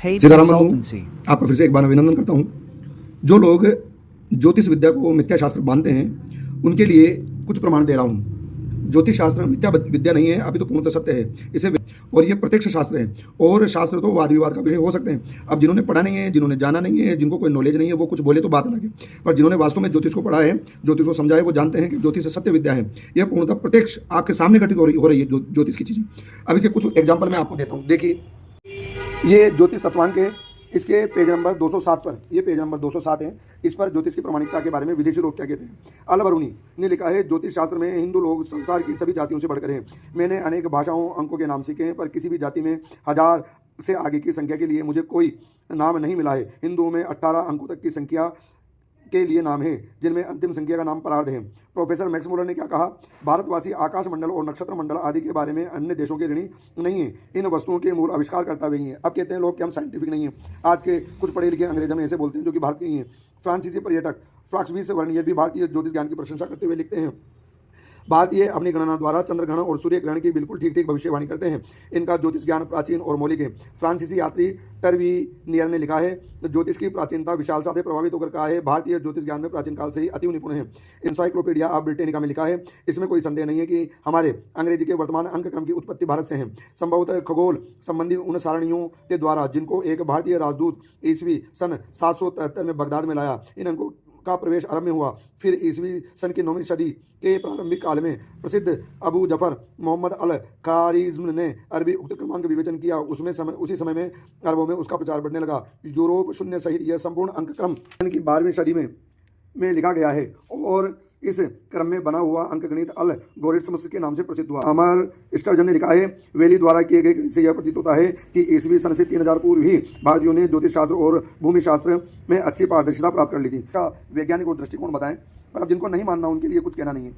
paid Sitaram बंधु, consultancy. आपका फिर से एक बार अभिनंदन करता हूँ। जो लोग ज्योतिष विद्या को मिथ्या शास्त्र मानते हैं उनके लिए कुछ प्रमाण दे रहा हूँ। ज्योतिष शास्त्र मिथ्या विद्या नहीं है, अभी तो पूर्णतः सत्य है इसे, और ये प्रत्यक्ष शास्त्र है। और शास्त्र तो वाद विवाद का विषय हो सकते हैं। अब जिन्होंने पढ़ा नहीं है, जिन्होंने जाना नहीं है, जिनको कोई नॉलेज नहीं है, वो कुछ बोले तो बात अलग है, पर जिन्होंने वास्तव में ज्योतिष को पढ़ा है, ज्योतिष को समझा है, वो जानते हैं कि ज्योतिष सत्य विद्या है। यह पूर्णतः प्रत्यक्ष आपके सामने घटित हो रही है ज्योतिष की चीज़ें। अब इसके कुछ एग्जाम्पल मैं आपको देता हूँ। देखिए, ये ज्योतिष तत्वांक है, इसके पेज नंबर 207 पर, ये पेज नंबर 207 है। इस पर ज्योतिष की प्रामाणिकता के बारे में विदेशी लोग क्या कहते हैं। अल बरूनी ने लिखा है, ज्योतिष शास्त्र में हिंदू लोग संसार की सभी जातियों से बढ़कर हैं। मैंने अनेक भाषाओं अंकों के नाम सीखे हैं, पर किसी भी जाति में 1000 से आगे की संख्या के लिए मुझे कोई नाम नहीं मिला है। हिंदुओं में 18 अंकों तक की संख्या के लिए नाम है, जिनमें अंतिम संख्या का नाम परार्ध है। प्रोफेसर मैक्स मुलर ने क्या कहा, भारतवासी आकाश मंडल और नक्षत्र मंडल आदि के बारे में अन्य देशों के ऋणी नहीं है, इन वस्तुओं के मूल आविष्कार करता वही है। अब कहते हैं लोग कि हम साइंटिफिक नहीं हैं। आज के कुछ पढ़े लिखे अंग्रेज में ऐसे बोलते हैं जो कि भारत के ही हैं। फ्रांसीसी पर्यटक फ्राक्सवीस वर्नियर भी भारतीय ज्योतिष ज्ञान की प्रशंसा करते हुए लिखते हैं, भारतीय अपनी गणना द्वारा चंद्र ग्रहण और सूर्य ग्रहण की बिल्कुल ठीक ठीक भविष्यवाणी करते हैं। इनका ज्योतिष ज्ञान प्राचीन और मौलिक है। फ्रांसीसी यात्री टर्वीनियर ने लिखा है, ज्योतिष की प्राचीनता विशालता से प्रभावित होकर कहा है, भारतीय ज्योतिष ज्ञान में प्राचीन काल से ही अति निपुण है। इंसाइक्लोपीडिया ऑफ ब्रिटेनिका में लिखा है, इसमें कोई संदेह नहीं है कि हमारे अंग्रेजी के वर्तमान अंक क्रम की उत्पत्ति भारत से है, संभवतः खगोल संबंधी उन सारणियों के द्वारा जिनको एक भारतीय राजदूत ईस्वी सन 773 में बगदाद में लाया। इन अंकों का प्रवेश अरब में हुआ। फिर ईस्वी सन की 9वीं सदी के प्रारंभिक काल में प्रसिद्ध अबू जफर मोहम्मद अल खारिज्म ने अरबी उक्त क्रमांक विवेचन किया। उसी समय में अरबों में उसका प्रचार बढ़ने लगा। यूरोप शून्य सहित यह संपूर्ण अंक क्रम की 12वीं सदी में लिखा गया है और इस क्रम में बना हुआ अंकगणित अलगोरिथम्स के नाम से प्रसिद्ध हुआ। अमर स्टर्जन ने लिखा है, वेली द्वारा किए गए गणित से यह प्रतीत होता है कि ईस्वी सन से 3000 पूर्व ही भारतीयों ने ज्योतिष शास्त्र और भूमि शास्त्र में अच्छी पारदर्शिता प्राप्त कर ली थी। का वैज्ञानिक और दृष्टिकोण बताएं, पर अब जिनको नहीं मानना उनके लिए कुछ कहना नहीं है।